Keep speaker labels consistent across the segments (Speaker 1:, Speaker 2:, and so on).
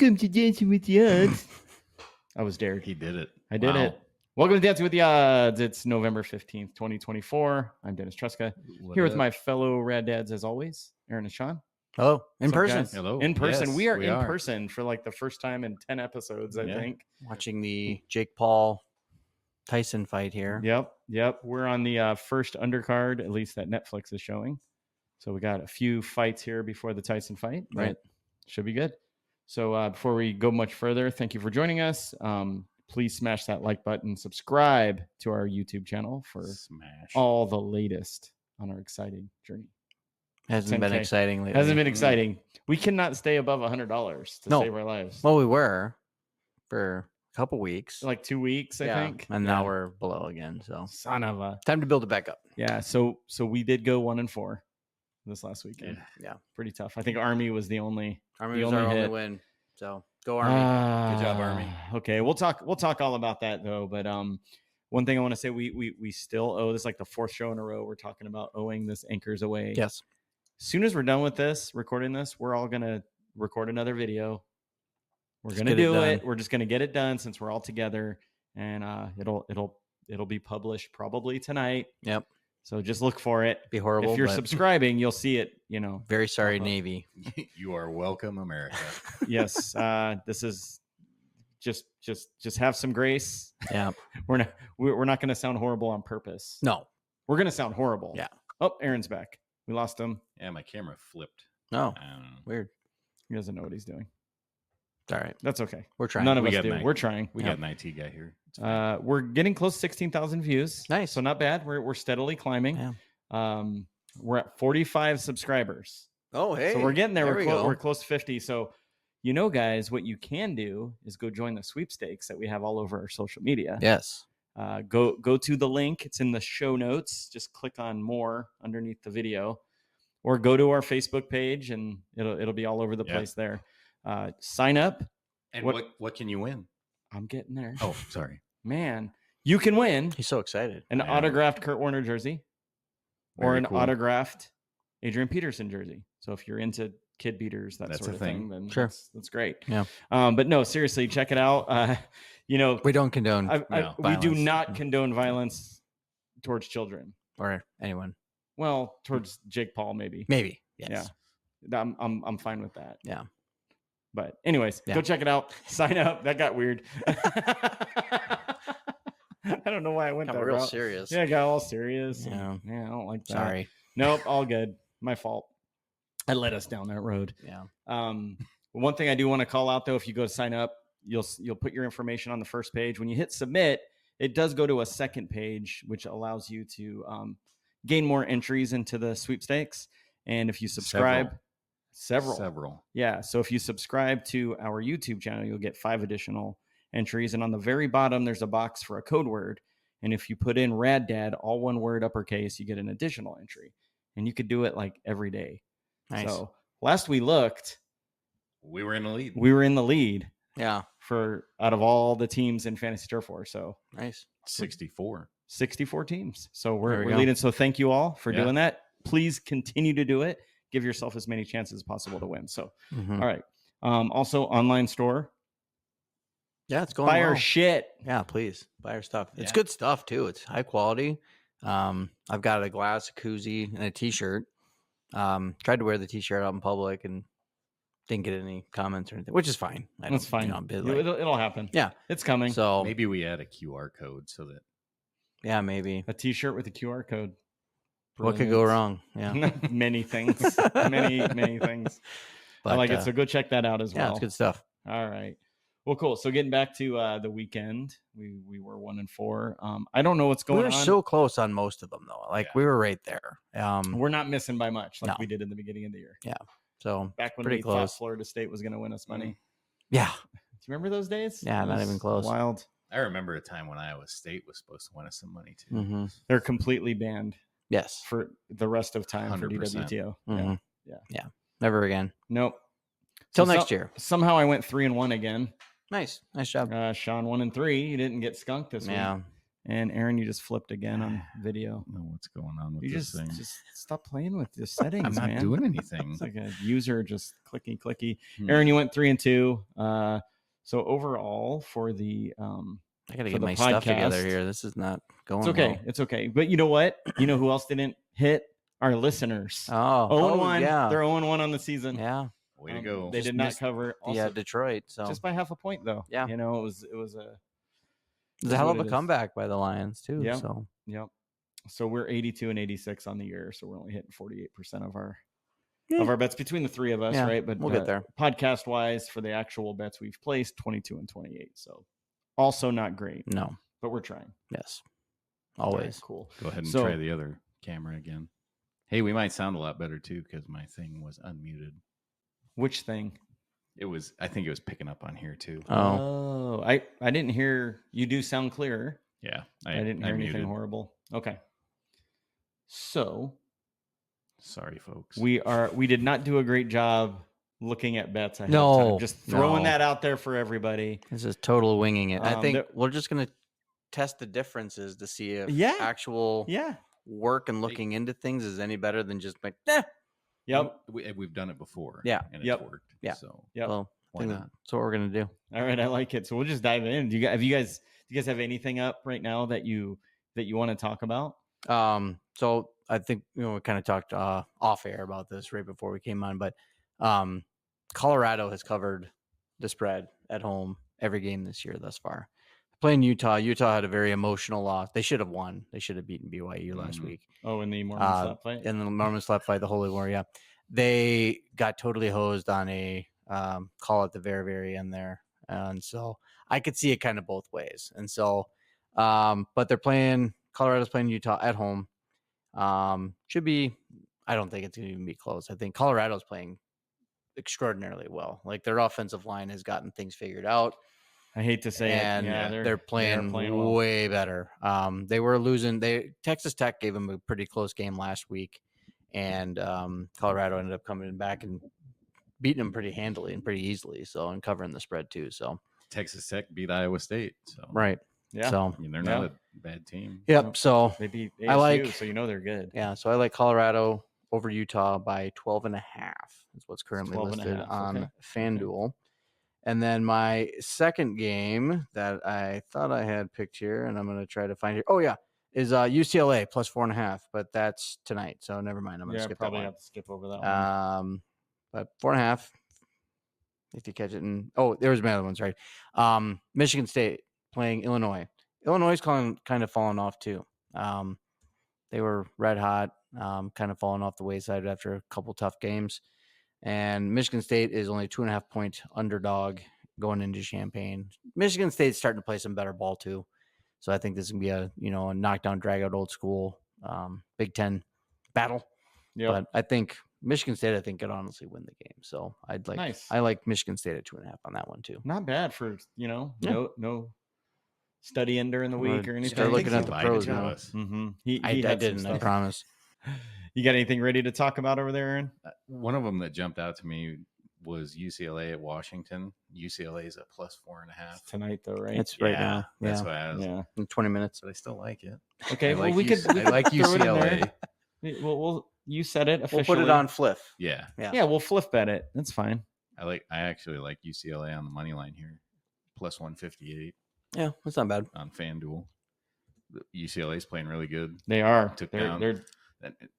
Speaker 1: Welcome to Dancing with the Odds. I was dared.
Speaker 2: He did it.
Speaker 1: I did it. Welcome to Dancing with the Odds. It's November 15th, 2024. I'm Dennis Truska. Here with my fellow Rad Dads, as always, Aaron and Sean.
Speaker 3: Oh, in person.
Speaker 2: Hello.
Speaker 1: In person.
Speaker 2: Yes,
Speaker 1: we are in person for like the first time in 10 episodes, I think.
Speaker 3: Watching the Jake Paul Tyson fight here.
Speaker 1: Yep. We're on the first undercard, at least that Netflix is showing. So we got a few fights here before the Tyson fight.
Speaker 3: Right.
Speaker 1: Should be good. So before we go much further, thank you for joining us. Please smash that like button. Subscribe to our YouTube channel for all the latest on our exciting journey.
Speaker 3: Hasn't been exciting lately.
Speaker 1: Hasn't been exciting. We cannot stay above $100 to save our lives.
Speaker 3: Well, we were for a couple weeks.
Speaker 1: Like 2 weeks, I think.
Speaker 3: And now we're below again. So
Speaker 1: son of a
Speaker 3: time to build it back up.
Speaker 1: Yeah. So we did go 1-4 this last weekend.
Speaker 3: Yeah.
Speaker 1: Pretty tough. I think Army was the only
Speaker 3: Army was our only win. So go Army. Good job, Army.
Speaker 1: Okay. We'll talk all about that though. But one thing I want to say, we still owe this, like the fourth show in a row. We're talking about owing this Anchors away.
Speaker 3: Yes.
Speaker 1: As soon as we're done with this, recording this, we're all gonna record another video. We're gonna do it. We're just gonna get it done since we're all together, and it'll be published probably tonight.
Speaker 3: Yep.
Speaker 1: So just look for it.
Speaker 3: Be horrible.
Speaker 1: If you're subscribing, you'll see it.
Speaker 3: Very sorry, Navy.
Speaker 2: You are welcome, America.
Speaker 1: Yes. This is just have some grace.
Speaker 3: Yeah.
Speaker 1: We're not going to sound horrible on purpose.
Speaker 3: No.
Speaker 1: We're going to sound horrible.
Speaker 3: Yeah.
Speaker 1: Oh, Aaron's back. We lost him.
Speaker 2: Yeah, my camera flipped.
Speaker 3: Oh, weird.
Speaker 1: He doesn't know what he's doing.
Speaker 3: It's all right.
Speaker 1: That's okay.
Speaker 3: We're trying.
Speaker 1: None of us do. We're trying.
Speaker 2: We got an IT guy here.
Speaker 1: We're getting close to 16,000 views.
Speaker 3: Nice.
Speaker 1: So not bad. We're steadily climbing.
Speaker 3: Yeah.
Speaker 1: We're at 45 subscribers.
Speaker 3: Oh, hey.
Speaker 1: So we're getting there. We're close to 50. So, guys, what you can do is go join the sweepstakes that we have all over our social media.
Speaker 3: Yes.
Speaker 1: Go to the link. It's in the show notes. Just click on more underneath the video, or go to our Facebook page and it'll be all over the place there. Sign up.
Speaker 2: And what can you win?
Speaker 1: I'm getting there.
Speaker 2: Oh, sorry.
Speaker 1: Man, you can win.
Speaker 3: He's so excited.
Speaker 1: An autographed Kurt Warner jersey or an autographed Adrian Peterson jersey. So if you're into kid beaters, that sort of thing, then that's great.
Speaker 3: Yeah.
Speaker 1: But no, seriously, check it out.
Speaker 3: We don't condone
Speaker 1: we do not condone violence towards children
Speaker 3: or anyone.
Speaker 1: Well, towards Jake Paul, maybe.
Speaker 3: Maybe. Yes.
Speaker 1: Yeah. I'm fine with that.
Speaker 3: Yeah.
Speaker 1: But anyways, go check it out. Sign up. That got weird. I don't know why I went that
Speaker 3: real
Speaker 1: route.
Speaker 3: serious.
Speaker 1: Yeah, I got all serious.
Speaker 3: Yeah.
Speaker 1: I don't like that.
Speaker 3: Sorry.
Speaker 1: Nope, all good. My fault. I led us down that road.
Speaker 3: Yeah.
Speaker 1: One thing I do want to call out though, if you go to sign up, you'll put your information on the first page. When you hit submit, it does go to a second page, which allows you to gain more entries into the sweepstakes. And if you subscribe, several. Yeah. So if you subscribe to our YouTube channel, you'll get 5 additional entries. And on the very bottom, there's a box for a code word. And if you put in Rad Dad, all one word, uppercase, you get an additional entry. And you could do it like every day.
Speaker 3: Nice.
Speaker 1: So last we looked,
Speaker 2: we were in the lead.
Speaker 1: Yeah. For out of all the teams in Fantasy Turf War. So
Speaker 3: nice.
Speaker 2: 64
Speaker 1: teams. So we're leading. So thank you all for doing that. Please continue to do it. Give yourself as many chances as possible to win. So, all right. Also, online store.
Speaker 3: Yeah, it's going
Speaker 1: Buy our shit.
Speaker 3: Yeah, please buy our stuff. It's good stuff too. It's high quality. I've got a glass, a koozie, and a T-shirt. Tried to wear the T-shirt out in public and didn't get any comments or anything, which is fine.
Speaker 1: That's fine. It'll happen. Yeah, it's coming.
Speaker 3: So
Speaker 2: maybe we add a QR code so that.
Speaker 3: Yeah, maybe
Speaker 1: a T-shirt with a QR code.
Speaker 3: Brilliant. What could go wrong? Yeah,
Speaker 1: many things. many things. But, I like it. So go check that out as well.
Speaker 3: Yeah, it's good stuff.
Speaker 1: All right. Well, cool. So getting back to the weekend, we were 1-4. I don't know what's going on.
Speaker 3: We were so close on most of them, though. We were right there.
Speaker 1: We're not missing by much, we did in the beginning of the year.
Speaker 3: Yeah. So
Speaker 1: back when we thought Florida State was going to win us money.
Speaker 3: Yeah.
Speaker 1: Do you remember those days?
Speaker 3: Yeah, not even close.
Speaker 1: Wild.
Speaker 2: I remember a time when Iowa State was supposed to win us some money too.
Speaker 3: Mm-hmm.
Speaker 1: They're completely banned.
Speaker 3: Yes.
Speaker 1: For the rest of time 100%. For DWTO.
Speaker 3: Mm-hmm. Yeah. Never again.
Speaker 1: Nope.
Speaker 3: Till next year.
Speaker 1: Somehow I went 3-1 again.
Speaker 3: Nice job.
Speaker 1: Sean 1-3. You didn't get skunked this week.
Speaker 3: Yeah.
Speaker 1: And Aaron, you just flipped again on video.
Speaker 2: I don't know what's going on with
Speaker 1: You
Speaker 2: this thing.
Speaker 1: just stop playing with the settings,
Speaker 2: I'm not
Speaker 1: man.
Speaker 2: doing anything.
Speaker 1: It's like a user just clicky. Aaron, you went 3-2. So overall for the
Speaker 3: I gotta
Speaker 1: for
Speaker 3: get
Speaker 1: the
Speaker 3: my stuff together
Speaker 1: podcast-
Speaker 3: here. This is not going.
Speaker 1: It's okay.
Speaker 3: well.
Speaker 1: It's okay. But you know what? You know who else didn't hit? Our listeners.
Speaker 3: Oh,
Speaker 1: 0-1.
Speaker 3: yeah.
Speaker 1: They're 0-1 on the season.
Speaker 3: Yeah.
Speaker 2: Way to go.
Speaker 1: They
Speaker 3: Just
Speaker 1: did not
Speaker 3: missed
Speaker 1: cover
Speaker 3: The
Speaker 1: also,
Speaker 3: Detroit. So
Speaker 1: just by half a point though.
Speaker 3: Yeah.
Speaker 1: You know, it was a
Speaker 3: it's a hell of
Speaker 1: what
Speaker 3: a
Speaker 1: it is.
Speaker 3: comeback by the Lions too.
Speaker 1: Yeah.
Speaker 3: So
Speaker 1: Yep. So we're 82 and 86 on the year. So we're only hitting 48% of our bets between the three of us,
Speaker 3: Yeah,
Speaker 1: right? But
Speaker 3: we'll get there.
Speaker 1: Podcast wise, for the actual bets we've placed, 22 and 28. So also not great,
Speaker 3: no.
Speaker 1: but we're trying.
Speaker 3: Yes.
Speaker 1: All right,
Speaker 3: Always.
Speaker 1: cool.
Speaker 2: Go ahead and
Speaker 1: So-
Speaker 2: try the other camera again. Hey, we might sound a lot better too because my thing was unmuted.
Speaker 1: Which thing?
Speaker 2: I think it was picking up on here too.
Speaker 3: Oh.
Speaker 1: I didn't hear. You do sound clearer.
Speaker 2: Yeah,
Speaker 1: I didn't hear anything
Speaker 2: muted.
Speaker 1: horrible. Okay. So
Speaker 2: Sorry, folks.
Speaker 1: we did not do a great job looking at bets ahead of
Speaker 3: No,
Speaker 1: time. Just throwing
Speaker 3: no.
Speaker 1: that out there for everybody.
Speaker 3: This is total winging it. I think
Speaker 1: there-
Speaker 3: we're just gonna test the differences to see if
Speaker 1: Yeah.
Speaker 3: actual
Speaker 1: Yeah.
Speaker 3: work and looking into things is any better than just like,
Speaker 1: Yep.
Speaker 2: We've done it before.
Speaker 3: Yeah.
Speaker 2: and it's
Speaker 1: Yep.
Speaker 2: worked.
Speaker 3: Yeah.
Speaker 2: So
Speaker 1: Yep.
Speaker 3: well, I
Speaker 2: why
Speaker 3: think
Speaker 2: not?
Speaker 3: that's what we're gonna do.
Speaker 1: All right, I like it. So we'll just dive in. Do you guys have anything up right now that you want to talk about?
Speaker 3: So I think we kind of talked off air about this right before we came on, but Colorado has covered the spread at home every game this year thus far. Playing Utah had a very emotional loss. They should have won. They should have beaten BYU last
Speaker 2: Mhm.
Speaker 3: week.
Speaker 1: Oh, in the Mormon slap fight.
Speaker 3: In the Mormon slap fight, the Holy War, yeah. They got totally hosed on a call at the very, very end there. And so I could see it kind of both ways. And so, but Colorado's playing Utah at home. Should be, I don't think it's going to even be close. I think Colorado's playing extraordinarily well. Like their offensive line has gotten things figured out.
Speaker 1: I hate to say
Speaker 3: And
Speaker 1: it. Yeah,
Speaker 3: they're playing
Speaker 1: well.
Speaker 3: way better. They were losing. Texas Tech gave them a pretty close game last week, and Colorado ended up coming back and beating them pretty handily and pretty easily. So and covering the spread too. So
Speaker 2: Texas Tech beat Iowa State. So
Speaker 3: right.
Speaker 1: Yeah.
Speaker 3: So
Speaker 2: I mean, they're not a bad team.
Speaker 3: yep.
Speaker 1: Nope.
Speaker 3: So
Speaker 1: They beat ASU,
Speaker 3: I like-
Speaker 1: so you know they're good.
Speaker 3: yeah. So I like Colorado over Utah by 12.5 is what's currently
Speaker 1: 12.5,
Speaker 3: listed on
Speaker 1: okay.
Speaker 3: FanDuel. And then my second game that I thought I had picked here, and I'm going to try to find here. Oh, yeah, is UCLA plus 4.5, but that's tonight. So never mind. I'm going to skip that
Speaker 1: probably
Speaker 3: one.
Speaker 1: have to skip over that one.
Speaker 3: But 4.5, if you catch it. And there was my other ones, right? Michigan State playing Illinois. Illinois is kind of falling off too. They were red hot, kind of falling off the wayside after a couple tough games. And Michigan State is only 2.5 point underdog going into Champaign. Michigan State's starting to play some better ball too. So I think this is gonna be a knockdown, drag out, old school Big Ten battle.
Speaker 1: Yep.
Speaker 3: But I think Michigan State, could honestly win the game. So
Speaker 1: Nice.
Speaker 3: I like Michigan State at 2.5 on that one too.
Speaker 1: Not bad for
Speaker 3: Yeah.
Speaker 1: no studying during the week or anything.
Speaker 3: Start looking at the
Speaker 2: Lied to
Speaker 3: pros now.
Speaker 2: us.
Speaker 1: Mm-hmm. He
Speaker 3: I
Speaker 1: had some
Speaker 3: didn't. I
Speaker 1: stuff.
Speaker 3: promise.
Speaker 1: You got anything ready to talk about over there, Aaron?
Speaker 2: One of them that jumped out to me was UCLA at Washington. UCLA is at plus 4.5.
Speaker 1: Tonight though, right?
Speaker 3: It's right now.
Speaker 2: That's
Speaker 3: Yeah.
Speaker 2: why I was.
Speaker 1: yeah.
Speaker 3: In 20 minutes.
Speaker 2: But I still like it.
Speaker 1: Okay.
Speaker 2: I
Speaker 1: Well,
Speaker 2: like
Speaker 1: we could.
Speaker 2: I like
Speaker 1: throw it in
Speaker 2: UCLA.
Speaker 1: there. Well, you said it
Speaker 3: We'll
Speaker 1: officially.
Speaker 3: put it on Fliff.
Speaker 2: Yeah,
Speaker 1: Yeah, we'll flip bet it. That's fine.
Speaker 2: I actually like UCLA on the money line here, plus 158
Speaker 3: Yeah, that's not bad.
Speaker 2: on FanDuel. UCLA's playing really good.
Speaker 1: They are.
Speaker 2: Took
Speaker 1: They're,
Speaker 2: down.
Speaker 1: they're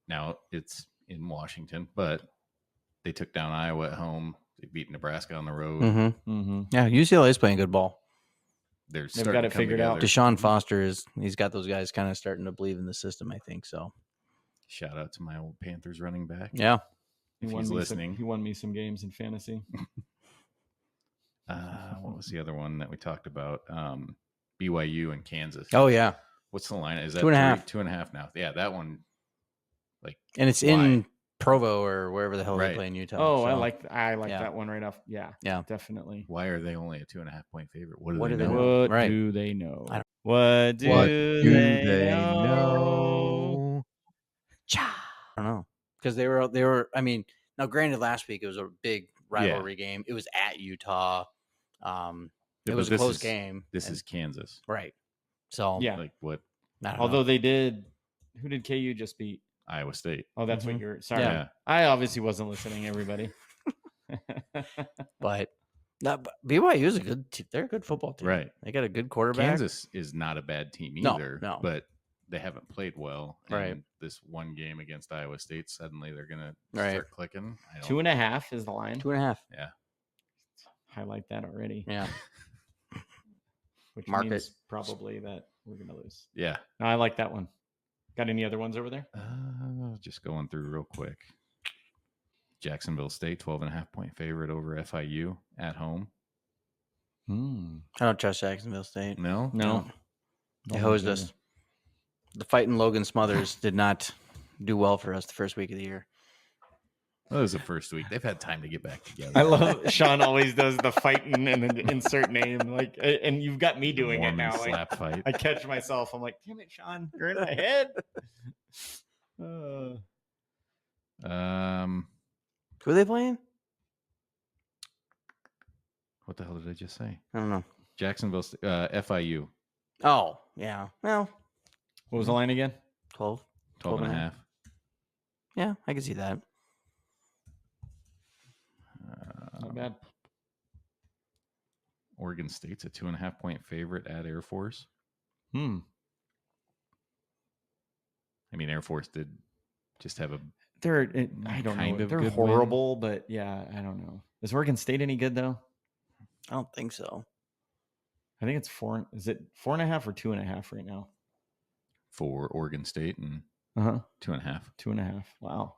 Speaker 2: Now it's in Washington, but they took down Iowa at home. They beat Nebraska on the road.
Speaker 3: Mm-hmm.
Speaker 1: mm-hmm.
Speaker 3: Yeah, UCLA is playing good ball.
Speaker 2: They're
Speaker 1: They've
Speaker 2: starting
Speaker 1: got
Speaker 2: to
Speaker 1: it
Speaker 2: come
Speaker 1: figured out.
Speaker 2: together.
Speaker 3: Deshaun Foster he's got those guys kind of starting to believe in the system, I think. So
Speaker 2: Shout out to my old Panthers running back.
Speaker 3: yeah.
Speaker 2: If
Speaker 1: He won
Speaker 2: he's
Speaker 1: me
Speaker 2: listening.
Speaker 1: he won me some games in fantasy.
Speaker 2: What was the other one that we talked about? BYU and Kansas.
Speaker 3: Oh yeah.
Speaker 2: What's the line? Is that
Speaker 3: 2.5.
Speaker 2: 2.5 now? Yeah, that one. Like,
Speaker 3: And it's
Speaker 2: why?
Speaker 3: in Provo or wherever the hell they
Speaker 2: Right.
Speaker 3: play in Utah.
Speaker 1: Oh, I
Speaker 3: so-
Speaker 1: like
Speaker 3: yeah.
Speaker 1: that one right off. Yeah.
Speaker 3: Yeah.
Speaker 1: Definitely.
Speaker 2: why are they only a 2.5 point favorite? What
Speaker 3: What
Speaker 2: do
Speaker 3: do
Speaker 2: they
Speaker 3: they
Speaker 2: know?
Speaker 3: know?
Speaker 1: What
Speaker 3: Right.
Speaker 1: do they know?
Speaker 3: I don't-
Speaker 1: What do they know?
Speaker 3: I don't know. Because they were I mean, now granted last week it was a big rivalry game. It was at Utah. It
Speaker 2: Yeah,
Speaker 3: was
Speaker 2: but
Speaker 3: a close
Speaker 2: this is-
Speaker 3: game.
Speaker 2: This
Speaker 3: and-
Speaker 2: is Kansas.
Speaker 3: right. So
Speaker 1: Yeah.
Speaker 2: Like what?
Speaker 3: I don't
Speaker 1: Although
Speaker 3: know.
Speaker 1: they did, who did KU just beat?
Speaker 2: Iowa State.
Speaker 1: Oh, that's what
Speaker 3: Mhm.
Speaker 1: you're. Sorry,
Speaker 2: Yeah.
Speaker 1: I obviously wasn't listening. Everybody.
Speaker 3: But BYU is a good. They're a good football team.
Speaker 2: Right.
Speaker 3: They got a good quarterback.
Speaker 2: Kansas is not a bad team
Speaker 3: No,
Speaker 2: either.
Speaker 3: no.
Speaker 2: But they haven't played well.
Speaker 3: Right.
Speaker 2: And this one game against Iowa State, suddenly they're gonna
Speaker 3: Right.
Speaker 2: start clicking.
Speaker 1: 2.5 is the line.
Speaker 3: 2.5.
Speaker 2: Yeah.
Speaker 1: Highlight that already.
Speaker 3: Yeah.
Speaker 1: Which
Speaker 3: Mark
Speaker 1: means
Speaker 3: it.
Speaker 1: probably that we're gonna lose.
Speaker 2: Yeah.
Speaker 1: No, I like that one. Got any other ones over there?
Speaker 2: Just going through real quick. Jacksonville State, 12.5-point favorite over FIU at home.
Speaker 3: I don't trust Jacksonville State.
Speaker 2: No?
Speaker 1: No.
Speaker 3: They hosed us. The fight in Logan Smothers did not do well for us the first week of the year.
Speaker 2: Well, it was the first week. They've had time to get back together.
Speaker 1: I love Sean always does the fighting and then insert name like, and you've got me doing it
Speaker 2: Mormon
Speaker 1: now. Like,
Speaker 2: slap fight.
Speaker 1: I catch myself. I'm like, damn it, Sean, you're in my head.
Speaker 3: Who are they playing?
Speaker 2: What the hell did I just say?
Speaker 3: I don't know.
Speaker 2: Jacksonville, FIU,
Speaker 3: Oh, yeah. Well,
Speaker 1: What was the line again?
Speaker 3: 12.
Speaker 2: 12.5.
Speaker 3: Yeah, I can see that.
Speaker 1: Not bad.
Speaker 2: Oregon State's a 2.5-point favorite at Air Force.
Speaker 1: Hmm.
Speaker 2: I mean, Air Force did just have a
Speaker 1: They're I don't
Speaker 2: kind
Speaker 1: know.
Speaker 2: of
Speaker 1: They're
Speaker 2: good
Speaker 1: horrible, but yeah, I don't know. Is Oregon State any good though?
Speaker 3: I don't think so.
Speaker 1: I think it's 4. Is it 4.5 or 2.5 right now?
Speaker 2: for Oregon State and 2.5.
Speaker 1: 2.5. Wow.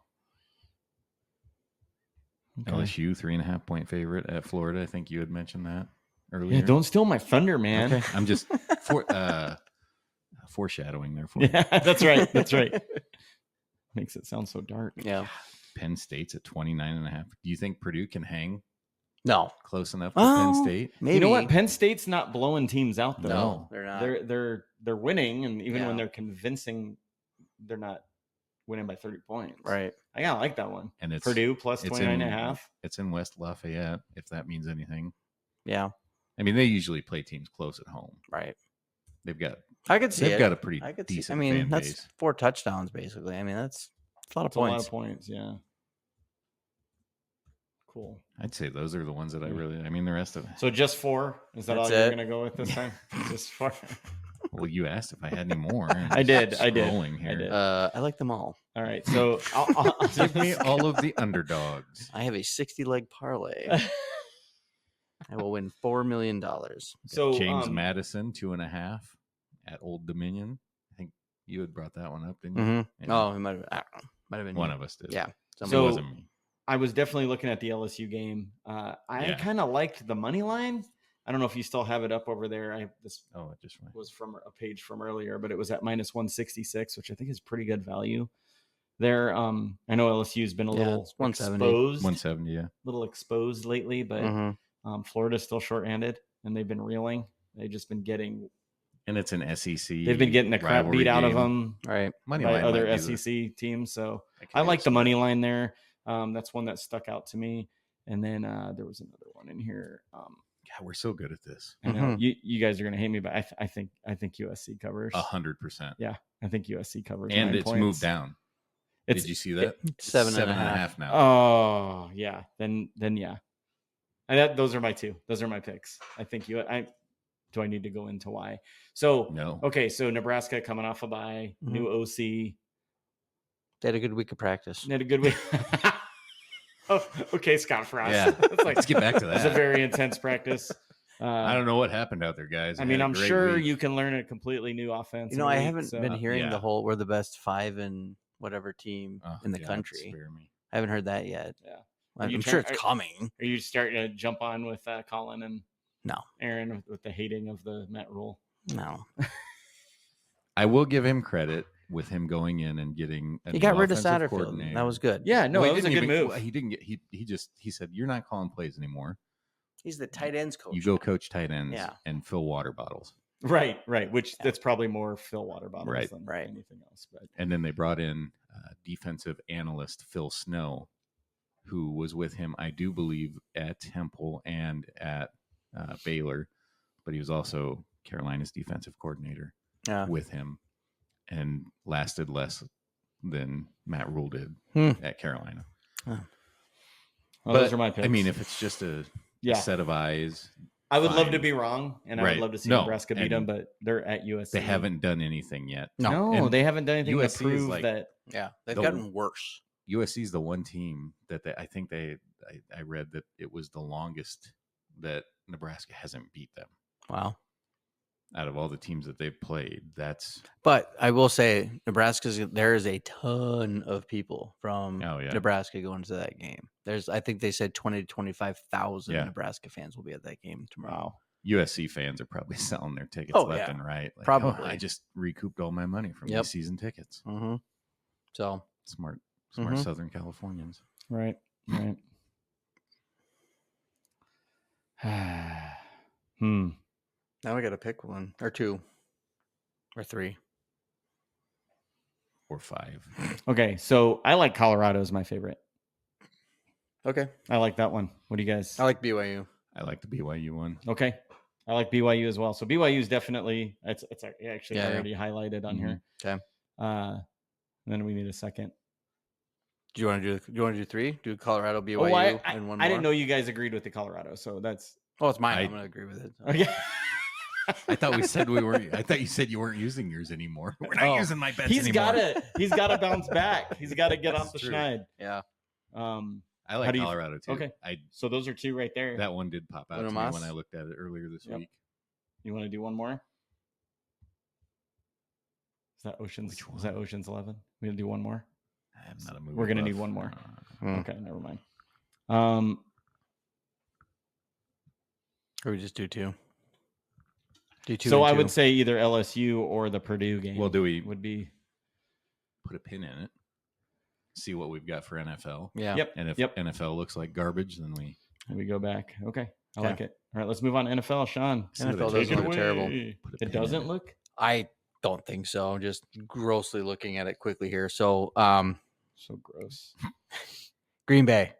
Speaker 1: Okay.
Speaker 2: LSU 3.5-point favorite at Florida. I think you had mentioned that earlier.
Speaker 1: Yeah, don't steal my thunder, man.
Speaker 2: Okay. I'm just foreshadowing there for you.
Speaker 1: Yeah, that's right. That's right. Makes it sound so dark.
Speaker 3: Yeah.
Speaker 2: Penn State's at 29.5. Do you think Purdue can hang
Speaker 3: No.
Speaker 2: close enough to Penn State?
Speaker 3: Maybe.
Speaker 1: You know what? Penn State's not blowing teams out though.
Speaker 3: No, they're not.
Speaker 1: They're winning, and even when
Speaker 3: Yeah.
Speaker 1: they're convincing, they're not winning by 30 points.
Speaker 3: Right.
Speaker 1: I kind of like that one.
Speaker 2: And it's
Speaker 1: Purdue plus
Speaker 2: it's
Speaker 1: 29.5.
Speaker 2: It's in West Lafayette, if that means anything.
Speaker 3: Yeah.
Speaker 2: I mean, they usually play teams close at home.
Speaker 3: Right.
Speaker 2: They've got
Speaker 3: I could see
Speaker 2: they've
Speaker 3: it.
Speaker 2: got a pretty
Speaker 3: I could see.
Speaker 2: decent
Speaker 3: I mean,
Speaker 2: fan
Speaker 3: that's
Speaker 2: base.
Speaker 3: 4 touchdowns basically. I mean, that's a lot of
Speaker 1: It's a lot
Speaker 3: points.
Speaker 1: of points. Yeah. Cool.
Speaker 2: I'd say those are the ones that I really. I mean, the rest of it.
Speaker 1: So just 4? Is that
Speaker 3: That's
Speaker 1: all you're
Speaker 3: it.
Speaker 1: going to go with this time? Just 4.
Speaker 2: Well, you asked if I had any more. and
Speaker 1: I did.
Speaker 2: just
Speaker 1: I did.
Speaker 2: scrolling Here.
Speaker 1: I did.
Speaker 3: I like them all.
Speaker 1: All right. So I'll
Speaker 2: Give me all of the underdogs.
Speaker 3: I have a 60-leg parlay. I will win $4 million.
Speaker 1: So
Speaker 2: James Madison 2.5 at Old Dominion. I think you had brought that one up, didn't you?
Speaker 3: Mm-hmm.
Speaker 2: Yeah.
Speaker 3: Oh, it might have. I don't know. Might have been
Speaker 2: One
Speaker 3: me.
Speaker 2: of us did.
Speaker 3: Yeah.
Speaker 2: It
Speaker 1: So-
Speaker 2: wasn't me.
Speaker 1: I was definitely looking at the LSU game. I
Speaker 2: Yeah.
Speaker 1: kind of liked the money line. I don't know if you still have it up over there. This
Speaker 2: Oh, it just went.
Speaker 1: was from a page from earlier, but it was at minus 166, which I think is pretty good value. There, I know LSU's been a little
Speaker 3: it's 170.
Speaker 1: exposed,
Speaker 2: 170. Yeah.
Speaker 1: little exposed lately, but
Speaker 3: Mhm.
Speaker 1: Florida's still shorthanded, and they've been reeling. They've just been getting.
Speaker 2: And it's an SEC.
Speaker 1: They've been getting the crap
Speaker 2: rivalry
Speaker 1: beat out of
Speaker 2: game.
Speaker 1: them
Speaker 3: Right.
Speaker 2: Money
Speaker 1: by
Speaker 2: line
Speaker 1: other
Speaker 2: might be the-
Speaker 1: SEC teams. So
Speaker 2: could
Speaker 1: I
Speaker 2: be
Speaker 1: like the
Speaker 2: smart.
Speaker 1: money line there. That's one that stuck out to me. And then there was another one in here.
Speaker 2: God, we're so good at this.
Speaker 1: I know you guys are gonna hate me, but I think USC covers.
Speaker 2: 100%.
Speaker 1: Yeah, I think USC covers.
Speaker 2: And
Speaker 1: 9
Speaker 2: it's
Speaker 1: points.
Speaker 2: moved down. Did you see that? It's
Speaker 3: 7.5
Speaker 2: now.
Speaker 1: Oh yeah, then yeah. And those are my two. Those are my picks. I think do I need to go into why? So
Speaker 2: No.
Speaker 1: okay, so Nebraska coming off a bye,
Speaker 3: Mhm.
Speaker 1: new OC.
Speaker 3: They had a good week of practice.
Speaker 1: They had a good week. Oh, okay, Scott Frost.
Speaker 2: Yeah.
Speaker 1: It's like,
Speaker 2: Let's get back to
Speaker 1: it's a
Speaker 2: that.
Speaker 1: very intense practice.
Speaker 2: I don't know what happened out there, guys.
Speaker 1: I
Speaker 2: They
Speaker 1: mean,
Speaker 2: had a
Speaker 1: I'm
Speaker 2: great
Speaker 1: sure
Speaker 2: week.
Speaker 1: you can learn a completely new offense.
Speaker 3: You know,
Speaker 1: in a
Speaker 3: I
Speaker 1: week,
Speaker 3: haven't
Speaker 1: so-
Speaker 3: been hearing
Speaker 2: yeah.
Speaker 3: the whole we're the best 5 in whatever team
Speaker 2: Oh,
Speaker 3: in the
Speaker 2: God,
Speaker 3: country.
Speaker 2: spare me.
Speaker 3: I haven't heard that yet.
Speaker 1: Yeah. Are
Speaker 3: I'm
Speaker 1: you
Speaker 3: sure
Speaker 1: trying-
Speaker 3: it's coming.
Speaker 1: Are you starting to jump on with Colin and
Speaker 3: No.
Speaker 1: Aaron with the hating of the Met rule?
Speaker 3: No.
Speaker 2: I will give him credit with him going in and getting.
Speaker 3: He got rid of
Speaker 2: offensive
Speaker 3: Satterfield.
Speaker 2: coordinator.
Speaker 3: That was good.
Speaker 1: Yeah, no,
Speaker 2: Well,
Speaker 1: it was a
Speaker 2: didn't
Speaker 1: good
Speaker 2: even-
Speaker 1: move.
Speaker 2: well, he didn't get. He said, "You're not calling plays anymore.
Speaker 3: He's the tight ends coach.
Speaker 2: You go coach tight ends
Speaker 3: Yeah.
Speaker 2: and fill water bottles."
Speaker 1: Right. Which that's probably more Phil water bottles
Speaker 2: Right.
Speaker 1: than
Speaker 3: Right.
Speaker 1: anything else. But
Speaker 2: And then they brought in defensive analyst Phil Snow, who was with him, I do believe, at Temple and at Baylor, but he was also Carolina's defensive coordinator. with him and lasted less than Matt Rule did at Carolina.
Speaker 1: Well,
Speaker 2: But,
Speaker 1: those are my picks.
Speaker 2: I mean, if it's just a set of eyes,
Speaker 1: I would love to
Speaker 2: fine.
Speaker 1: be wrong, and I
Speaker 2: Right.
Speaker 1: would love to see
Speaker 2: No,
Speaker 1: Nebraska beat them, but they're at USC.
Speaker 2: They haven't done anything yet.
Speaker 1: No,
Speaker 2: And
Speaker 1: they haven't done anything
Speaker 2: USC
Speaker 1: to
Speaker 2: is
Speaker 1: prove
Speaker 2: like-
Speaker 1: that.
Speaker 3: Yeah, they've gotten worse.
Speaker 2: USC is the one team that I read that it was the longest that Nebraska hasn't beat them
Speaker 3: Wow.
Speaker 2: out of all the teams that they've played.
Speaker 3: But I will say, there is a ton of people from Nebraska going to that game. I think they said 20 to 25,000 Nebraska fans will be at that game tomorrow.
Speaker 2: Wow. USC fans are probably selling their tickets left and right. Like,
Speaker 3: probably.
Speaker 2: I just recouped all my money from these season tickets.
Speaker 3: Mm-hmm. So
Speaker 2: smart Southern Californians.
Speaker 1: Right.
Speaker 3: Now we got to pick one or two or three
Speaker 2: or five.
Speaker 1: Okay, so I like Colorado as my favorite.
Speaker 3: Okay,
Speaker 1: I like that one. What do you guys?
Speaker 3: I like BYU.
Speaker 2: I like the BYU one.
Speaker 1: Okay, I like BYU as well. So BYU is definitely it's actually already highlighted on here.
Speaker 3: Okay,
Speaker 1: and then we need a second.
Speaker 3: Do you want to do three? Do Colorado, BYU, and one more?
Speaker 1: I didn't know you guys agreed with the Colorado, so that's.
Speaker 3: Oh, it's mine. I'm gonna agree with it. So.
Speaker 1: Okay.
Speaker 2: I thought we said we weren't. I thought you said you weren't using yours anymore. We're not using my bets anymore.
Speaker 1: He's got to bounce back. He's got to get off the schneid.
Speaker 3: Yeah.
Speaker 2: I like Colorado too.
Speaker 1: Okay. So those are two right there.
Speaker 2: That one did pop out to me when I looked at it earlier this week.
Speaker 1: You want to do one more? Is that Ocean's? Is that Ocean's 11? We gonna do one more?
Speaker 2: I'm not a movie.
Speaker 1: We're gonna need one more. Okay, never mind.
Speaker 3: Or we just do two. Do two.
Speaker 1: So I would say either LSU or the Purdue game.
Speaker 2: Well,
Speaker 1: would be
Speaker 2: put a pin in it. See what we've got for NFL.
Speaker 3: Yeah.
Speaker 1: Yep.
Speaker 2: And if NFL looks like garbage, then we
Speaker 1: go back. Okay. I like it. All right, let's move on to NFL. Sean.
Speaker 3: NFL doesn't look terrible.
Speaker 1: It doesn't look?
Speaker 3: I don't think so. I'm just grossly looking at it quickly here. So
Speaker 1: so gross.
Speaker 3: Green Bay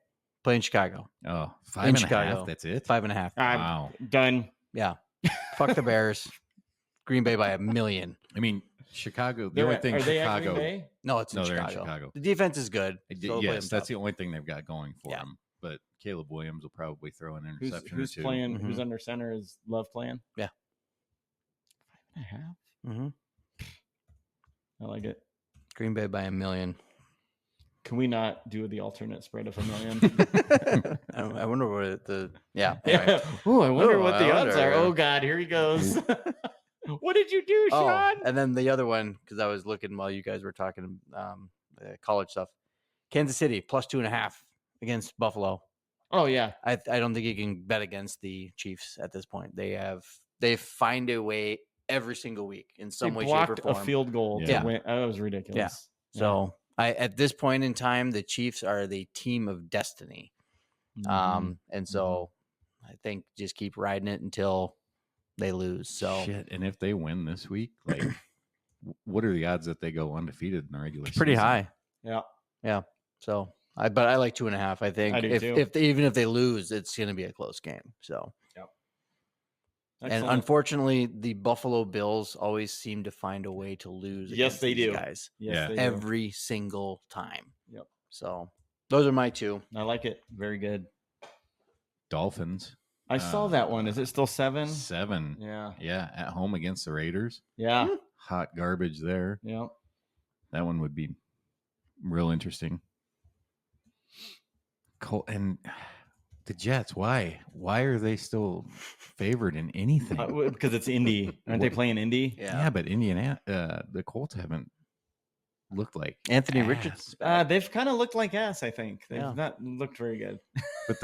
Speaker 3: playing Chicago.
Speaker 2: Oh, 5.5. That's it.
Speaker 3: 5.5.
Speaker 2: Wow.
Speaker 1: Done.
Speaker 3: Yeah. Fuck the Bears. Green Bay by 1 million.
Speaker 2: I mean, Chicago. The only thing Chicago.
Speaker 3: No, it's in
Speaker 2: Chicago.
Speaker 3: They're in Chicago. The defense is good.
Speaker 2: So yes, that's the only thing they've got going for them. But Caleb Williams will probably throw an interception
Speaker 1: who's
Speaker 2: or two.
Speaker 1: Playing? Who's under center? Is Love playing?
Speaker 3: Yeah.
Speaker 1: 5.5.
Speaker 3: Mm-hmm.
Speaker 1: I like it.
Speaker 3: Green Bay by 1 million.
Speaker 1: Can we not do the alternate spread of 1 million?
Speaker 3: I wonder what
Speaker 1: yeah. Right. Oh, I wonder what the odds are. Oh God, here he goes. What did you do, Sean?
Speaker 3: And then the other one, because I was looking while you guys were talking college stuff. Kansas City plus 2.5 against Buffalo.
Speaker 1: Oh yeah.
Speaker 3: I don't think you can bet against the Chiefs at this point. They find a way every single week in some way, shape, or form.
Speaker 1: A field goal to win. That was ridiculous.
Speaker 3: Yeah. So at this point in time, the Chiefs are the team of destiny. And so I think just keep riding it until they lose. So
Speaker 2: shit. And if they win this week, like what are the odds that they go undefeated in the regular season?
Speaker 3: Pretty high.
Speaker 1: Yeah.
Speaker 3: Yeah. So I like 2.5. I think even if they lose, it's going to be a close game. So and unfortunately, the Buffalo Bills always seem to find a way to lose.
Speaker 1: Yes, they do,
Speaker 3: guys.
Speaker 1: Yes, they do.
Speaker 3: Every single time.
Speaker 1: Yep.
Speaker 3: So those are my two.
Speaker 1: I like it. Very good.
Speaker 2: Dolphins.
Speaker 1: I saw that one. Is it still 7?
Speaker 2: 7.
Speaker 1: Yeah.
Speaker 2: Yeah. At home against the Raiders.
Speaker 1: Yeah.
Speaker 2: Hot garbage there.
Speaker 1: Yeah.
Speaker 2: That one would be real interesting. And the Jets, why are they still favored in anything?
Speaker 1: Because it's Indy. Aren't they playing Indy?
Speaker 2: Yeah, but the Colts haven't looked like
Speaker 3: Anthony
Speaker 2: ass.
Speaker 3: Richardson.
Speaker 1: They've kind of looked like ass. I think they've not looked very good.
Speaker 2: But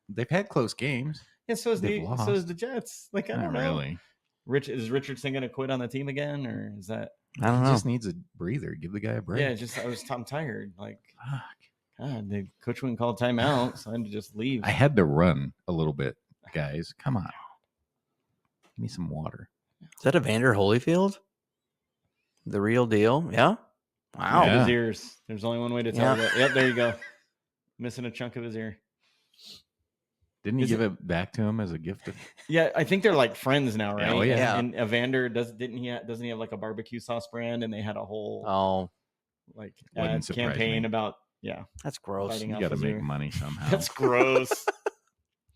Speaker 2: they've had close games.
Speaker 1: Yeah, so is the Jets. Like I don't know.
Speaker 2: Really.
Speaker 1: Is Richardson going to quit on the team again, or is that?
Speaker 3: I don't know.
Speaker 2: He just needs a breather. Give the guy a break.
Speaker 1: Yeah, I'm tired. Like,
Speaker 2: fuck.
Speaker 1: God, the coach wouldn't call timeout, so I had to just leave.
Speaker 2: I had to run a little bit, guys. Come on. Give me some water.
Speaker 3: Is that Evander Holyfield? The real deal? Yeah. Wow.
Speaker 1: His ears. There's only one way to tell that. Yep, there you go. Missing a chunk of his ear.
Speaker 2: Didn't he
Speaker 1: Is
Speaker 2: give it back to him as a gift?
Speaker 1: Yeah, I think they're like friends now, right?
Speaker 2: Oh, yeah.
Speaker 1: And Evander doesn't he have like a barbecue sauce brand, and they had a whole like
Speaker 2: Wouldn't
Speaker 1: ad
Speaker 2: surprise
Speaker 1: campaign
Speaker 2: me.
Speaker 1: about
Speaker 3: that's gross.
Speaker 1: biting
Speaker 2: You
Speaker 1: off
Speaker 2: got to
Speaker 1: his
Speaker 2: make
Speaker 1: ear.
Speaker 2: money somehow.
Speaker 1: That's gross.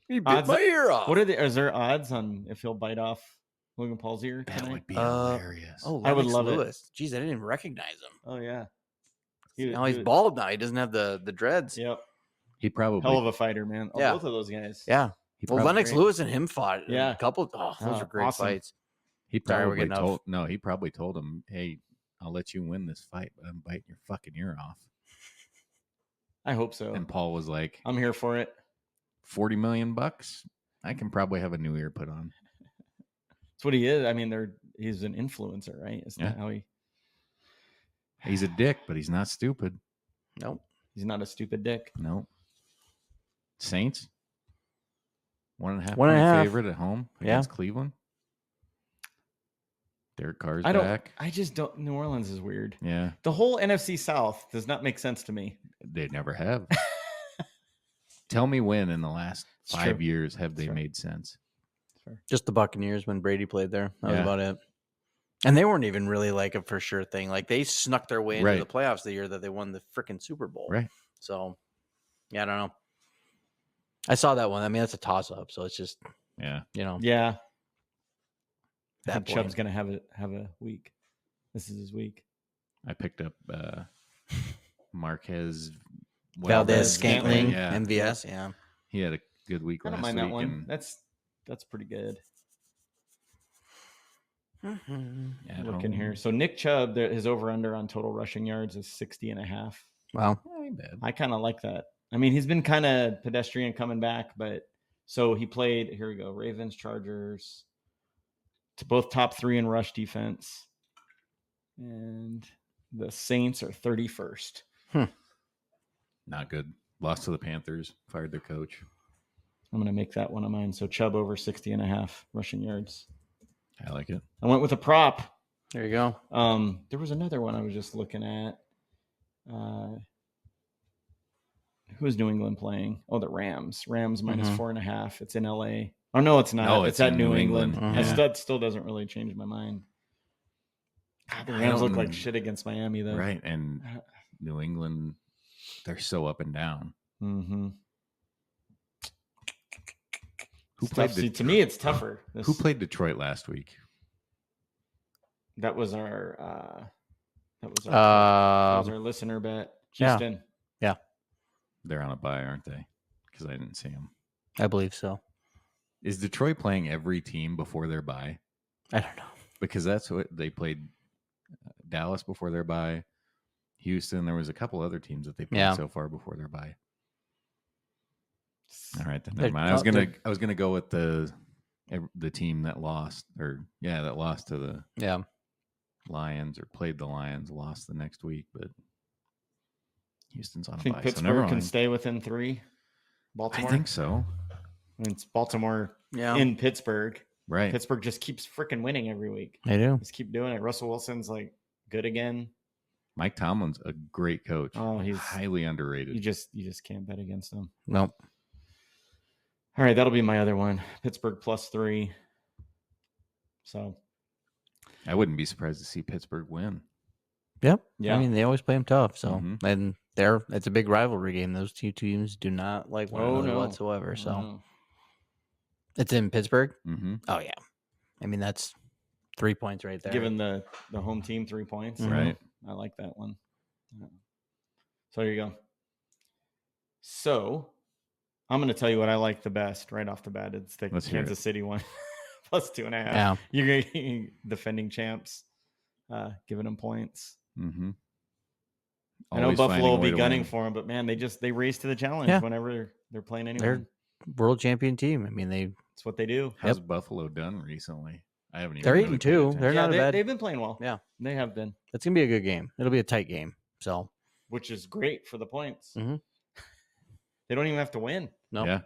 Speaker 3: He bit
Speaker 1: Odds-
Speaker 3: my ear off.
Speaker 1: What are the? Is there odds on if he'll bite off Logan Paul's ear
Speaker 2: That
Speaker 1: tonight?
Speaker 2: would be hilarious.
Speaker 3: Oh,
Speaker 1: I would
Speaker 3: Lennox
Speaker 1: love it.
Speaker 3: Lewis. Jeez, I didn't even recognize him.
Speaker 1: Oh yeah.
Speaker 3: Now he's bald now. He doesn't have the dreads.
Speaker 1: Yep.
Speaker 2: He probably
Speaker 1: Hell of a fighter, man. Oh,
Speaker 3: Yeah.
Speaker 1: both of those guys.
Speaker 3: Yeah.
Speaker 2: he
Speaker 3: Well,
Speaker 2: probably,
Speaker 3: Lennox
Speaker 1: great.
Speaker 3: Lewis and him fought.
Speaker 1: Yeah.
Speaker 3: A couple. Oh, those are great
Speaker 1: awesome.
Speaker 3: fights.
Speaker 2: he
Speaker 3: Sorry, we're
Speaker 2: probably
Speaker 3: getting
Speaker 2: told
Speaker 3: off.
Speaker 2: no, he probably told him, "Hey, I'll let you win this fight, but I'm biting your fucking ear off."
Speaker 1: I hope so.
Speaker 2: And Paul was like,
Speaker 1: I'm here for it.
Speaker 2: $40 million? I can probably have a new ear put on.
Speaker 1: That's what he is. I mean, he's an influencer, right? Isn't that how
Speaker 2: He's a dick, but he's not stupid.
Speaker 3: Nope.
Speaker 1: he's not a stupid dick.
Speaker 2: No. Saints? 1.5
Speaker 3: 1.5.
Speaker 2: point favorite at home
Speaker 3: Yeah.
Speaker 2: against Cleveland. Derek Carr's
Speaker 1: I don't.
Speaker 2: back.
Speaker 1: I just don't. New Orleans is weird.
Speaker 2: Yeah,
Speaker 1: The whole NFC South does not make sense to me.
Speaker 2: they never have. Tell me when in the last
Speaker 1: It's
Speaker 2: 5
Speaker 1: true.
Speaker 2: years have they
Speaker 1: It's true.
Speaker 2: made sense?
Speaker 3: Just the Buccaneers when Brady played there. That was
Speaker 2: Yeah.
Speaker 3: about it. And they weren't even really like a for sure thing. Like they snuck their way into
Speaker 2: Right.
Speaker 3: the playoffs the year that they won the freaking Super Bowl.
Speaker 2: Right.
Speaker 3: So, yeah, I don't know. I saw that one. I mean, that's a toss up. So it's just,
Speaker 2: Yeah.
Speaker 1: Yeah. I
Speaker 3: That
Speaker 1: think
Speaker 3: point.
Speaker 1: Chubb's gonna have a week. This is his week.
Speaker 2: I picked up Marquez
Speaker 3: Valdez Scantling,
Speaker 2: Yeah.
Speaker 3: MVS. Yeah.
Speaker 2: He had a good week
Speaker 1: I don't
Speaker 2: last
Speaker 1: mind that
Speaker 2: week.
Speaker 1: one.
Speaker 2: And
Speaker 1: That's pretty good.
Speaker 2: at
Speaker 1: Looking
Speaker 2: home.
Speaker 1: here. So Nick Chubb, his over under on total rushing yards is 60.5.
Speaker 3: Wow.
Speaker 2: Ain't bad.
Speaker 1: I kind of like that. I mean, he's been kind of pedestrian coming back, but so he played. Here we go. Ravens, Chargers, to both top 3 in rush defense, and the Saints are 31st.
Speaker 2: Not good. Lost to the Panthers. Fired their coach.
Speaker 1: I'm gonna make that one of mine. So Chubb over 60.5 rushing yards.
Speaker 2: I like it.
Speaker 1: I went with a prop.
Speaker 3: There you go.
Speaker 1: There was another one I was just looking at. Who is New England playing? Oh, the Rams. Rams minus 4.5. It's in LA. Oh no, it's not.
Speaker 2: No,
Speaker 1: it's
Speaker 2: it's
Speaker 1: at
Speaker 2: in
Speaker 1: New
Speaker 2: New
Speaker 1: England.
Speaker 2: England.
Speaker 3: Mhm.
Speaker 1: That still doesn't really change my mind. God, the
Speaker 2: I
Speaker 1: Rams
Speaker 2: don't-
Speaker 1: look like shit against Miami, though.
Speaker 2: Right. And New England, they're so up and down.
Speaker 1: Mm-hmm.
Speaker 2: Who played
Speaker 1: To me, it's tougher.
Speaker 2: Who played Detroit last week?
Speaker 1: That was our. That was our listener bet.
Speaker 3: Yeah.
Speaker 1: Houston.
Speaker 2: They're on a bye, aren't they? Because I didn't see them.
Speaker 3: I believe so.
Speaker 2: Is Detroit playing every team before their bye?
Speaker 3: I don't know.
Speaker 2: Because that's what they played. Dallas before their bye. Houston. There was a couple other teams that they played so far before their bye. All right, then never mind. I was gonna go with the team that lost, that lost to the Lions or played the Lions, lost the next week, but Houston's on a
Speaker 1: think
Speaker 2: bye.
Speaker 1: Pittsburgh
Speaker 2: so never
Speaker 1: can
Speaker 2: mind.
Speaker 1: stay within 3.
Speaker 2: I
Speaker 1: Baltimore.
Speaker 2: think so.
Speaker 1: I mean, it's Baltimore in Pittsburgh.
Speaker 2: Right.
Speaker 1: Pittsburgh just keeps freaking winning every week.
Speaker 3: They do.
Speaker 1: Just keep doing it. Russell Wilson's like good again.
Speaker 2: Mike Tomlin's a great coach.
Speaker 1: Oh, he's
Speaker 2: highly underrated.
Speaker 1: You just can't bet against him.
Speaker 3: Nope.
Speaker 1: All right, that'll be my other one. Pittsburgh plus 3. So
Speaker 2: I wouldn't be surprised to see Pittsburgh win.
Speaker 3: Yep.
Speaker 1: Yeah.
Speaker 3: I mean, they always play them tough. So,
Speaker 2: Mhm.
Speaker 3: and it's a big rivalry game. Those two teams do not like one another whatsoever. So, it's in Pittsburgh.
Speaker 2: Mm-hmm.
Speaker 3: Oh yeah. I mean, that's 3 points right there.
Speaker 1: Giving the home team 3 points.
Speaker 3: Mhm.
Speaker 2: Right.
Speaker 1: I like that one. So there you go. So I'm going to tell you what I like the best right off the bat. It's the
Speaker 2: Let's hear
Speaker 1: Kansas City one plus 2.5.
Speaker 3: Yeah.
Speaker 1: You're getting defending champs, giving them points.
Speaker 2: Mm-hmm.
Speaker 1: I know Buffalo will be gunning for them, but man, they raise to the challenge whenever they're playing anyone.
Speaker 3: They're world champion team. I mean,
Speaker 1: It's what they do.
Speaker 2: How's Buffalo done recently? I haven't even.
Speaker 3: They're
Speaker 2: really
Speaker 3: eating
Speaker 2: paid
Speaker 3: too.
Speaker 2: attention.
Speaker 3: They're not a bad.
Speaker 1: They've been playing well.
Speaker 3: Yeah.
Speaker 1: They have been,
Speaker 3: It's gonna be a good game. It'll be a tight game. So,
Speaker 1: which is great for the points.
Speaker 3: Mhm.
Speaker 1: They don't even have to win.
Speaker 3: no,
Speaker 2: Yeah.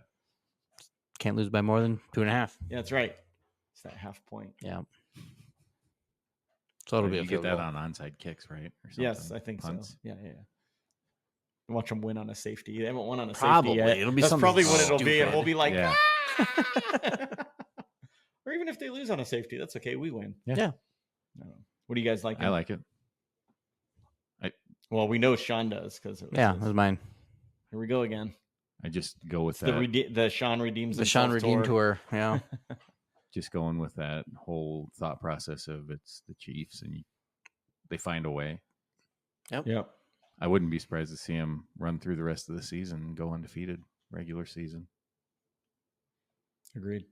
Speaker 3: can't lose by more than 2.5.
Speaker 1: Yeah, that's right. It's that half point.
Speaker 3: Yeah. So it'll be
Speaker 2: you
Speaker 3: a
Speaker 2: get
Speaker 3: field
Speaker 2: that
Speaker 3: goal.
Speaker 2: on onside kicks, right? Or something.
Speaker 1: Yes, I think
Speaker 2: Punts.
Speaker 1: so. Yeah. Watch them win on a safety. They haven't won on a
Speaker 3: Probably.
Speaker 1: safety yet.
Speaker 3: It'll be
Speaker 1: That's
Speaker 3: something
Speaker 1: probably what it'll be,
Speaker 3: stupid.
Speaker 1: and we'll be like,
Speaker 2: Yeah.
Speaker 1: Or even if they lose on a safety, that's okay. We win.
Speaker 3: Yeah.
Speaker 1: What do you guys like?
Speaker 2: I like it.
Speaker 1: Well, we know Sean does because
Speaker 3: that was mine.
Speaker 1: Here we go again.
Speaker 2: I just go with
Speaker 1: It's
Speaker 2: that.
Speaker 1: the Sean redeems
Speaker 3: The Sean
Speaker 1: himself
Speaker 3: Redeem Tour. Yeah.
Speaker 2: Just going with that whole thought process of it's the Chiefs and they find a way.
Speaker 1: Yep.
Speaker 2: I wouldn't be surprised to see them run through the rest of the season and go undefeated regular season.
Speaker 1: Agreed.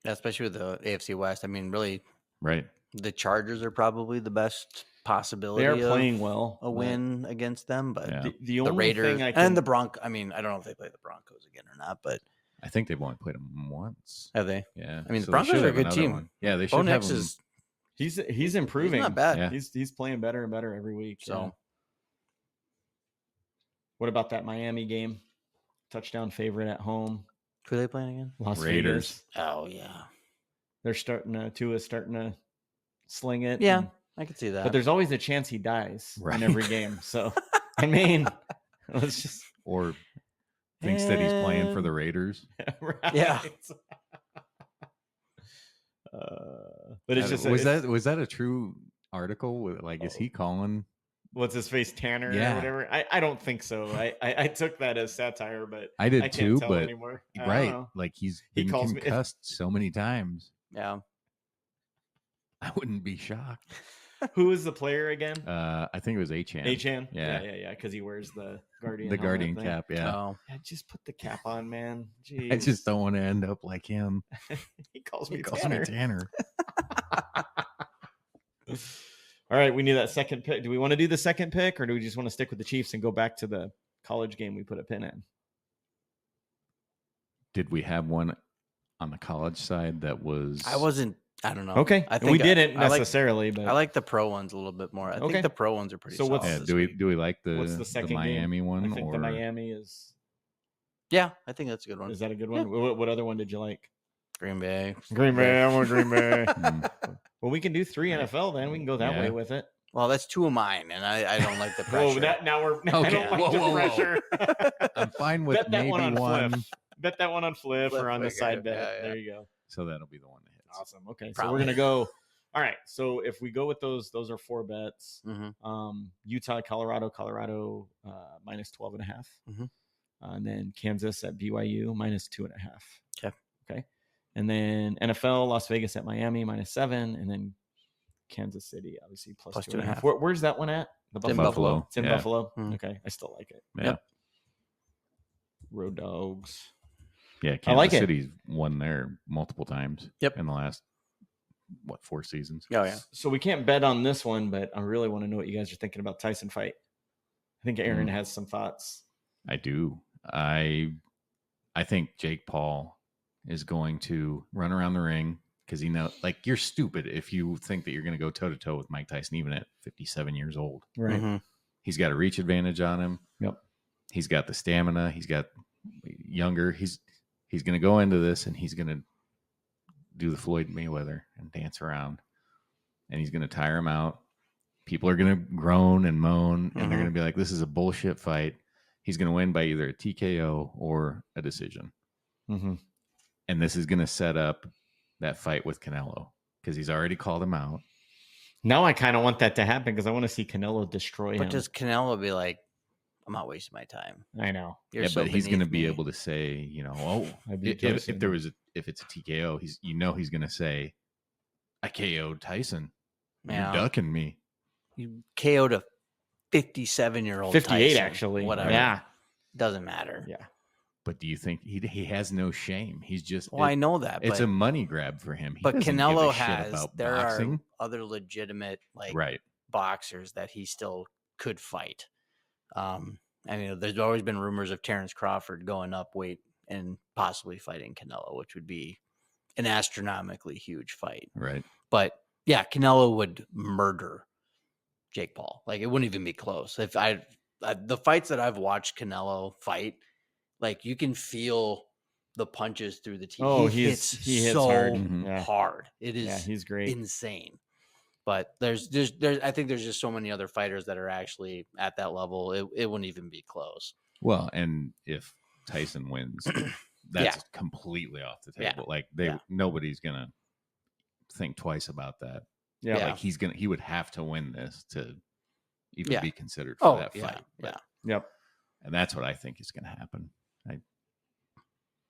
Speaker 3: Yeah, especially with the AFC West. I mean, really,
Speaker 2: Right.
Speaker 3: the Chargers are probably the best possibility.
Speaker 1: They are
Speaker 3: of
Speaker 1: playing well.
Speaker 3: a win against them, but
Speaker 2: Yeah.
Speaker 1: The
Speaker 3: the
Speaker 1: only
Speaker 3: Raiders
Speaker 1: thing
Speaker 3: and the Broncos. I mean, I don't know if they play the Broncos again or not, but
Speaker 2: I think they've only played them once.
Speaker 3: have they?
Speaker 2: Yeah.
Speaker 3: I mean, the
Speaker 2: So they
Speaker 3: Broncos
Speaker 2: should
Speaker 3: are a
Speaker 2: have
Speaker 3: good
Speaker 2: another
Speaker 3: team.
Speaker 2: one. Yeah, they
Speaker 3: Bo
Speaker 2: should have
Speaker 3: Nix
Speaker 2: them.
Speaker 3: is
Speaker 1: he's improving.
Speaker 3: he's not bad.
Speaker 2: Yeah.
Speaker 1: He's playing better and better every week.
Speaker 3: So,
Speaker 1: yeah. What about that Miami game? Touchdown favorite at home.
Speaker 3: who are they playing again?
Speaker 1: Las
Speaker 2: Raiders.
Speaker 1: Vegas.
Speaker 3: Oh yeah,
Speaker 1: They're Tua's starting to sling it.
Speaker 3: yeah,
Speaker 1: and-
Speaker 3: I can see that.
Speaker 1: but there's always a chance he dies
Speaker 2: Right.
Speaker 1: in every game. So, I mean, let's just
Speaker 2: Or thinks that he's playing for
Speaker 3: And-
Speaker 2: the Raiders.
Speaker 1: right.
Speaker 3: Yeah.
Speaker 1: But it's just
Speaker 2: was that a true article? Like, is he calling?
Speaker 1: what's his face Tanner
Speaker 2: Yeah.
Speaker 1: or whatever? I don't think so. I took that as satire, but
Speaker 2: I did
Speaker 1: I can't
Speaker 2: too,
Speaker 1: tell
Speaker 2: but
Speaker 1: anymore. I don't
Speaker 2: right,
Speaker 1: know.
Speaker 2: like he's
Speaker 1: He
Speaker 2: been
Speaker 1: calls me-
Speaker 2: concussed so many times.
Speaker 3: yeah,
Speaker 2: I wouldn't be shocked.
Speaker 1: Who is the player again?
Speaker 2: I think it was Achan.
Speaker 1: Achan?
Speaker 2: Yeah.
Speaker 1: Yeah. Because he wears the Guardian.
Speaker 2: The
Speaker 1: helmet
Speaker 2: Guardian
Speaker 1: thing.
Speaker 2: cap. Yeah.
Speaker 3: Oh,
Speaker 1: Yeah, just put the cap on, man. Jeez.
Speaker 2: I just don't want to end up like him.
Speaker 1: He calls me
Speaker 2: He calls
Speaker 1: Tanner.
Speaker 2: me Tanner.
Speaker 1: All right, we need that second pick. Do we want to do the second pick, or do we just want to stick with the Chiefs and go back to the college game we put a pin in?
Speaker 2: Did we have one on the college side that was?
Speaker 3: I wasn't. I don't know.
Speaker 1: Okay,
Speaker 3: I
Speaker 1: we didn't
Speaker 3: I like,
Speaker 1: necessarily, but
Speaker 3: I like the pro ones a little bit more. I
Speaker 1: Okay.
Speaker 3: think the pro ones are pretty.
Speaker 1: So what's-
Speaker 3: solid
Speaker 2: Yeah,
Speaker 3: this
Speaker 2: do
Speaker 3: week.
Speaker 2: we like
Speaker 1: what's
Speaker 2: the
Speaker 1: the second
Speaker 2: Miami
Speaker 1: game?
Speaker 2: one?
Speaker 1: I think the Miami is.
Speaker 3: Yeah, I think that's a good one.
Speaker 1: Is that a good one? What other one did you like?
Speaker 3: Green Bay.
Speaker 1: Green Bay. I want Green Bay.
Speaker 2: Mm,
Speaker 1: Well, we can do 3 NFL then. We can go that
Speaker 2: Yeah.
Speaker 1: way with it.
Speaker 3: Well, that's 2 of mine, and I don't like the pressure.
Speaker 1: Whoa, now we're. I
Speaker 2: Okay.
Speaker 1: don't like
Speaker 2: Whoa,
Speaker 1: the
Speaker 2: whoa, whoa.
Speaker 1: pressure.
Speaker 2: I'm fine with
Speaker 1: Bet that
Speaker 2: maybe
Speaker 1: one on
Speaker 2: one.
Speaker 1: Flip. Bet that one on Flip or on the
Speaker 3: Okay,
Speaker 1: side bet.
Speaker 3: yeah, yeah.
Speaker 1: There you go.
Speaker 2: So that'll be the one that hits.
Speaker 1: Awesome. Okay, so
Speaker 3: Probably.
Speaker 1: we're gonna go. All right. So if we go with those are 4 bets.
Speaker 3: Mm-hmm.
Speaker 1: Utah, Colorado, minus 12.5.
Speaker 3: Mhm.
Speaker 1: And then Kansas at BYU minus 2.5.
Speaker 3: Okay.
Speaker 1: And then NFL, Las Vegas at Miami minus 7, and then Kansas City obviously plus 2.5.
Speaker 3: 2.5.
Speaker 1: Where's that one at? The
Speaker 3: in Buffalo.
Speaker 1: It's in
Speaker 2: Yeah.
Speaker 1: Buffalo.
Speaker 3: Mhm.
Speaker 1: Okay, I still like it.
Speaker 2: Yeah.
Speaker 3: Yep.
Speaker 1: Road Dogs.
Speaker 2: Yeah,
Speaker 1: I
Speaker 2: Kansas
Speaker 1: like it.
Speaker 2: City's won there multiple times.
Speaker 3: Yep.
Speaker 2: In the last 4 seasons?
Speaker 3: Oh yeah.
Speaker 1: So we can't bet on this one, but I really want to know what you guys are thinking about Tyson fight. I think Aaron has some thoughts.
Speaker 2: I do. I think Jake Paul is going to run around the ring because like you're stupid if you think that you're going to go toe to toe with Mike Tyson, even at 57 years old.
Speaker 1: Right.
Speaker 3: Mhm.
Speaker 2: He's got a reach advantage on him.
Speaker 1: Yep.
Speaker 2: He's got the stamina. He's got younger. He's going to go into this and he's going to do the Floyd Mayweather and dance around, and he's going to tire him out. People are going to groan and moan, and they're going to be like, "This is a bullshit fight." He's going to win by either a TKO or a decision,
Speaker 1: Mm-hmm.
Speaker 2: and this is going to set up that fight with Canelo because he's already called him out.
Speaker 1: Now I kind of want that to happen because I want to see Canelo destroy him.
Speaker 3: But does Canelo be like, I'm not wasting my time?
Speaker 1: I know.
Speaker 3: You're
Speaker 2: Yeah,
Speaker 3: so
Speaker 2: but he's going to
Speaker 3: beneath
Speaker 2: be
Speaker 3: me.
Speaker 2: able to say, oh,
Speaker 1: I beat
Speaker 2: if
Speaker 1: Tyson.
Speaker 2: if it's a TKO, he's going to say, "I KO'd Tyson.
Speaker 3: Yeah.
Speaker 2: You're ducking me."
Speaker 3: You KO'd a 57-year-old
Speaker 1: 58
Speaker 3: Tyson,
Speaker 1: actually.
Speaker 3: Whatever.
Speaker 1: Yeah.
Speaker 3: Doesn't matter.
Speaker 1: Yeah.
Speaker 2: But do you think he has no shame? He's just
Speaker 3: Well, I know that.
Speaker 2: it's
Speaker 3: but,
Speaker 2: a money grab for him. He
Speaker 3: but
Speaker 2: doesn't give a
Speaker 3: Canelo
Speaker 2: shit
Speaker 3: has.
Speaker 2: about
Speaker 3: There
Speaker 2: boxing.
Speaker 3: are other legitimate
Speaker 2: Right.
Speaker 3: boxers that he still could fight. There's always been rumors of Terrence Crawford going up weight and possibly fighting Canelo, which would be an astronomically huge fight.
Speaker 2: Right.
Speaker 3: But yeah, Canelo would murder Jake Paul. Like, it wouldn't even be close. If the fights that I've watched Canelo fight, like, you can feel the punches through the teeth.
Speaker 1: Oh, he hits
Speaker 3: so
Speaker 1: hard.
Speaker 2: Mhm.
Speaker 1: Yeah.
Speaker 3: hard. It is
Speaker 1: Yeah, he's great.
Speaker 3: insane. But there's I think there's just so many other fighters that are actually at that level. It wouldn't even be close.
Speaker 2: Well, and if Tyson wins, that's completely off the table. Like nobody's gonna think twice about that.
Speaker 1: Yeah,
Speaker 2: like he would have to win this to even be considered for that fight.
Speaker 1: Yep.
Speaker 2: And that's what I think is going to happen.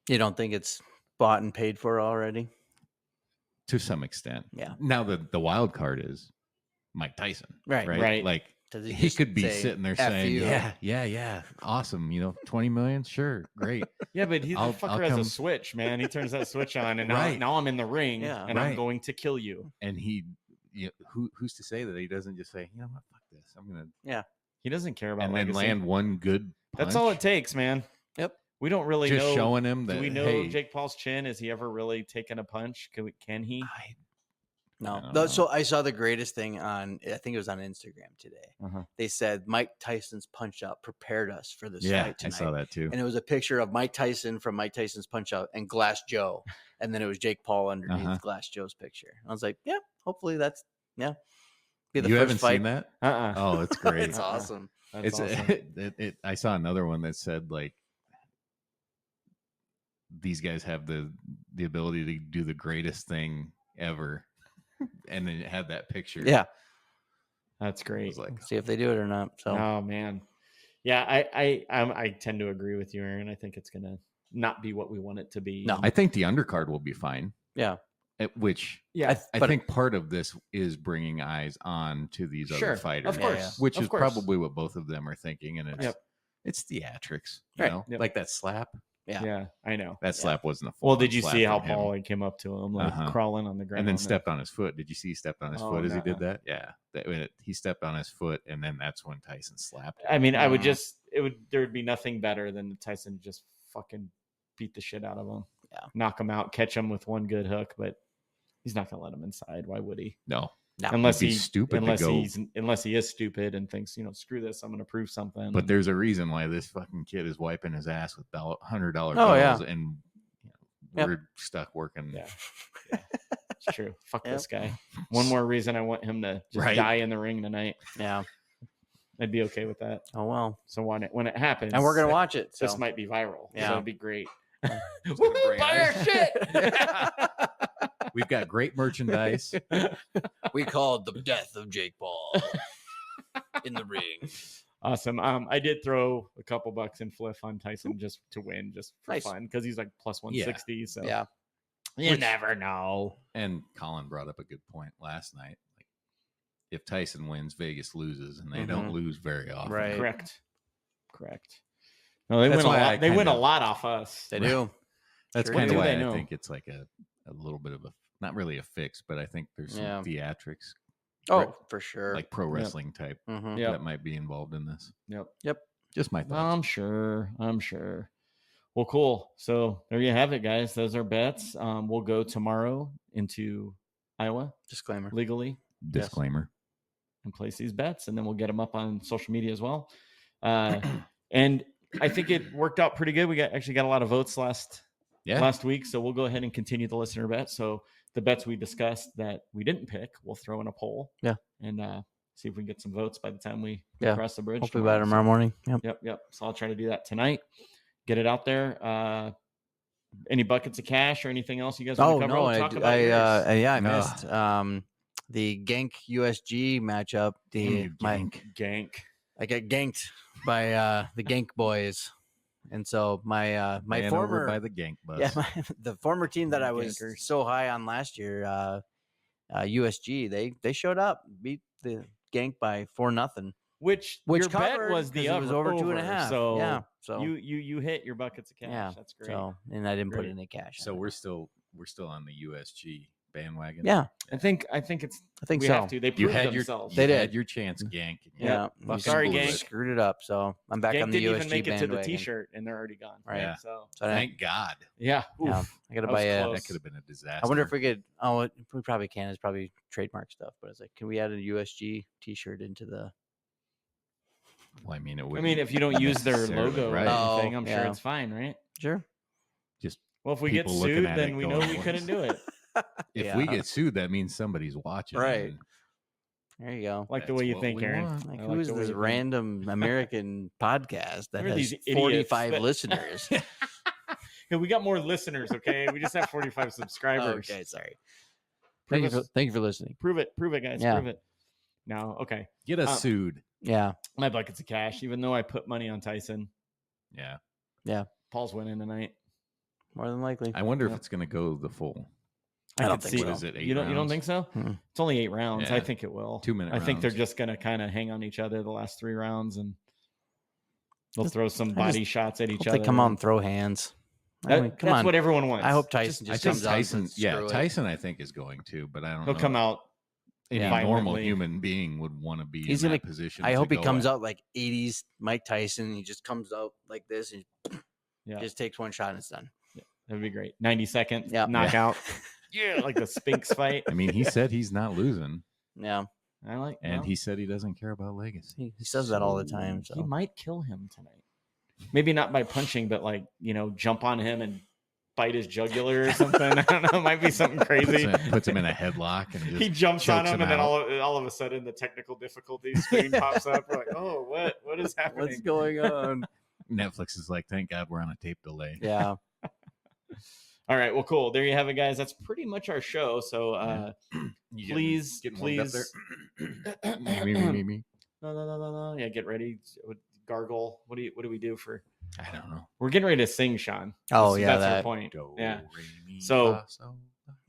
Speaker 3: You don't think it's bought and paid for already?
Speaker 2: To some extent.
Speaker 3: Yeah.
Speaker 2: Now the wild card is Mike Tyson.
Speaker 1: Right.
Speaker 2: Like he could be sitting there saying, yeah, awesome. 20 million, sure, great.
Speaker 1: Yeah, but the fucker has a switch, man. He turns that switch on, and now I'm in the ring, and I'm going to kill you.
Speaker 2: And who's to say that he doesn't just say, you know what, fuck this, I'm gonna.
Speaker 3: Yeah.
Speaker 1: He doesn't care about
Speaker 2: and
Speaker 1: legacy.
Speaker 2: Then land one good punch.
Speaker 1: That's all it takes, man.
Speaker 3: Yep.
Speaker 1: We don't really know.
Speaker 2: Just showing him that.
Speaker 1: Do we know Jake Paul's chin? Has he ever really taken a punch? Can he?
Speaker 3: No. So I saw the greatest thing I think it was on Instagram today. They said Mike Tyson's punch out prepared us for this fight tonight.
Speaker 2: I saw that too.
Speaker 3: And it was a picture of Mike Tyson from Mike Tyson's punch out and Glass Joe. And then it was Jake Paul underneath Glass Joe's picture. I was like, yeah, hopefully that's be the
Speaker 2: you
Speaker 3: first
Speaker 2: haven't
Speaker 3: fight.
Speaker 2: Seen that? Oh, it's great.
Speaker 3: It's awesome.
Speaker 1: That's awesome.
Speaker 2: I saw another one that said like these guys have the ability to do the greatest thing ever. And then it had that picture.
Speaker 3: Yeah.
Speaker 1: That's great.
Speaker 3: Like, see if they do it or not. So
Speaker 1: oh man. Yeah, I tend to agree with you, Aaron. I think it's gonna not be what we want it to be.
Speaker 3: No.
Speaker 2: I think the undercard will be fine.
Speaker 3: Yeah.
Speaker 2: Which I think part of this is bringing eyes on to these other fighters.
Speaker 1: Of course.
Speaker 2: Which is probably what both of them are thinking. And it's theatrics, you know? Like that slap.
Speaker 1: Yeah, I know.
Speaker 2: That slap wasn't a full.
Speaker 1: Well, did you see how Paul came up to him, like crawling on the ground,
Speaker 2: and then stepped on his foot? Did you see he stepped on his foot as he did that? Yeah, he stepped on his foot, and then that's when Tyson slapped him.
Speaker 1: I mean, there would be nothing better than Tyson just fucking beat the shit out of him, knock him out, catch him with one good hook, but he's not gonna let him inside. Why would he?
Speaker 2: No.
Speaker 1: Unless
Speaker 2: he's stupid.
Speaker 1: Unless he is stupid and thinks, screw this, I'm going to prove something.
Speaker 2: But there's a reason why this fucking kid is wiping his ass with $100 bills, and we're stuck working.
Speaker 1: Yeah, it's true. Fuck this guy. One more reason I want him to just die in the ring tonight.
Speaker 3: Yeah,
Speaker 1: I'd be okay with that.
Speaker 3: Oh well.
Speaker 1: So when it happens,
Speaker 3: and we're gonna watch it,
Speaker 1: this might be viral.
Speaker 3: Yeah,
Speaker 1: that'd be great.
Speaker 3: Buy our shit.
Speaker 2: We've got great merchandise.
Speaker 3: We called the death of Jake Paul in the ring.
Speaker 1: Awesome. I did throw a couple bucks in Fliff on Tyson just to win, just for fun, because he's like plus 160. So you never know.
Speaker 2: And Colin brought up a good point last night. Like, if Tyson wins, Vegas loses, and they don't lose very often.
Speaker 3: Right.
Speaker 1: Correct. No, they win a lot. They win a lot off us.
Speaker 3: They do.
Speaker 2: That's kind of why I think it's like a little bit of a, not really a fix, but I think there's some theatrics.
Speaker 3: Oh, for sure.
Speaker 2: Like pro wrestling type that might be involved in this.
Speaker 1: Yep.
Speaker 2: Just my thoughts.
Speaker 1: I'm sure. Well, cool. So there you have it, guys. Those are bets. We'll go tomorrow into Iowa.
Speaker 3: Disclaimer.
Speaker 1: Legally.
Speaker 2: Disclaimer.
Speaker 1: And place these bets, and then we'll get them up on social media as well. And I think it worked out pretty good. We actually got a lot of votes last week, so we'll go ahead and continue the listener bet. So the bets we discussed that we didn't pick, we'll throw in a poll.
Speaker 3: Yeah.
Speaker 1: And see if we can get some votes by the time we cross the bridge.
Speaker 3: Hopefully by tomorrow morning.
Speaker 1: Yep. So I'll try to do that tonight. Get it out there. Any buckets of cash or anything else you guys want to cover?
Speaker 3: I missed the Gank USG matchup.
Speaker 1: Gank.
Speaker 3: I got ganked by the Gank boys. And so my former
Speaker 2: by the Gank bus.
Speaker 3: The former team that I was so high on last year, USG, they showed up, beat the Gank by 4-0.
Speaker 1: Which your bet was
Speaker 3: it was over 2.5.
Speaker 1: So so you hit your buckets of cash.
Speaker 3: Yeah,
Speaker 1: that's great.
Speaker 3: So, and I didn't put any cash.
Speaker 2: So we're still on the USG bandwagon.
Speaker 3: Yeah,
Speaker 1: I think we
Speaker 3: so.
Speaker 1: have to. They proved themselves.
Speaker 2: They had your chance, Gank.
Speaker 3: Yeah.
Speaker 1: Sorry, Gank.
Speaker 3: Screwed it up. So I'm back
Speaker 1: Gank
Speaker 3: on the
Speaker 1: didn't
Speaker 3: USG
Speaker 1: even make it
Speaker 3: bandwagon.
Speaker 1: to the T-shirt, and they're already gone.
Speaker 3: Right.
Speaker 2: Yeah.
Speaker 1: So
Speaker 2: thank God.
Speaker 1: Yeah.
Speaker 3: Yeah. I gotta buy
Speaker 2: that could have been a disaster.
Speaker 3: I wonder if we could. Oh, we probably can. It's probably trademark stuff. But it's like, can we add a USG T-shirt into the?
Speaker 2: Well, I mean,
Speaker 1: if you don't use their logo or anything, I'm sure it's fine, right?
Speaker 3: Sure.
Speaker 2: Just
Speaker 1: if we get sued, then we know we couldn't do it.
Speaker 2: If we get sued, that means somebody's watching.
Speaker 3: Right. There you go.
Speaker 1: Like the way you think, Aaron.
Speaker 3: Like, who is this random American podcast that has
Speaker 1: these
Speaker 3: 45 listeners?
Speaker 1: Yeah, we got more listeners, okay? We just have 45 subscribers.
Speaker 3: Okay, sorry.
Speaker 1: Thank
Speaker 3: you for listening.
Speaker 1: Prove it, guys.
Speaker 3: Yeah.
Speaker 1: Prove it. No, okay.
Speaker 2: Get us sued.
Speaker 3: Yeah.
Speaker 1: My buckets of cash, even though I put money on Tyson.
Speaker 2: Yeah.
Speaker 1: Paul's winning tonight.
Speaker 3: More than likely.
Speaker 2: I wonder if it's going to go the full.
Speaker 3: I don't think so.
Speaker 2: What is it, 8
Speaker 1: You don't
Speaker 2: rounds?
Speaker 1: think so? It's only 8 rounds.
Speaker 2: Yeah.
Speaker 1: I think it will.
Speaker 2: 2-minute
Speaker 1: I think they're
Speaker 2: rounds.
Speaker 1: just going to kind of hang on each other the last 3 rounds, and they'll throw some body shots at each
Speaker 3: hope
Speaker 1: other.
Speaker 3: they come out and throw hands. Come
Speaker 1: That's
Speaker 3: on.
Speaker 1: what everyone wants.
Speaker 3: I hope Tyson just comes
Speaker 2: Tyson,
Speaker 3: out. And
Speaker 2: Tyson, I think is going to, but I don't know.
Speaker 1: He'll come out.
Speaker 2: Any
Speaker 1: violently.
Speaker 2: normal human being would want to be
Speaker 3: He's
Speaker 2: in
Speaker 3: gonna-
Speaker 2: that position.
Speaker 3: I
Speaker 2: to
Speaker 3: hope he
Speaker 2: go
Speaker 3: comes
Speaker 2: at.
Speaker 3: out like 80s Mike Tyson. He just comes out like this and just takes one shot and it's done.
Speaker 1: That'd be great. 90 seconds
Speaker 3: Yep.
Speaker 1: knockout. Yeah, like the Spinks fight.
Speaker 2: I mean, he said he's not losing,
Speaker 3: Yeah.
Speaker 1: I like.
Speaker 2: and he said he doesn't care about legacy.
Speaker 3: He says that all the time.
Speaker 1: He
Speaker 3: So
Speaker 1: might kill him tonight. Maybe not by punching, but like jump on him and bite his jugular or something. I don't know. It might be something crazy.
Speaker 2: Puts him in a headlock and just
Speaker 1: He jumps on
Speaker 2: chokes
Speaker 1: him, and then
Speaker 2: out.
Speaker 1: all of a sudden the technical difficulties screen pops up. We're like, oh, what is happening?
Speaker 3: what's going on?
Speaker 2: Netflix is like, thank God we're on a tape delay.
Speaker 3: Yeah.
Speaker 1: All right, well, cool. There you have it, guys. That's pretty much our show. So please,
Speaker 2: getting warmed up
Speaker 1: please.
Speaker 2: me.
Speaker 1: No. Yeah, get ready. Gargle. What do we do for?
Speaker 2: I don't know.
Speaker 1: We're getting ready to sing, Sean.
Speaker 3: Oh,
Speaker 1: That's,
Speaker 3: yeah,
Speaker 1: that's our
Speaker 3: that-
Speaker 1: point.
Speaker 2: Do,
Speaker 1: Yeah.
Speaker 2: re, mi,
Speaker 1: So-
Speaker 2: fa, so.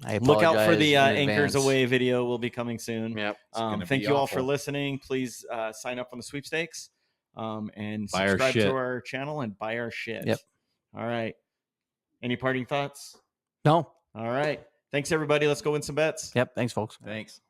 Speaker 3: I
Speaker 1: Look out for
Speaker 3: apologize
Speaker 1: the
Speaker 3: in
Speaker 1: Anchors
Speaker 3: advance.
Speaker 1: Away video will be coming soon.
Speaker 3: Yep.
Speaker 2: gonna
Speaker 1: Thank
Speaker 2: be
Speaker 1: you all for
Speaker 2: awful.
Speaker 1: listening. Please sign up on the sweepstakes and
Speaker 2: Buy our
Speaker 1: subscribe
Speaker 2: shit.
Speaker 1: to our channel and buy our shit.
Speaker 3: Yep.
Speaker 1: All right. Any parting thoughts?
Speaker 3: No.
Speaker 1: All right. Thanks, everybody. Let's go win some bets.
Speaker 3: Yep. Thanks, folks.
Speaker 2: Thanks.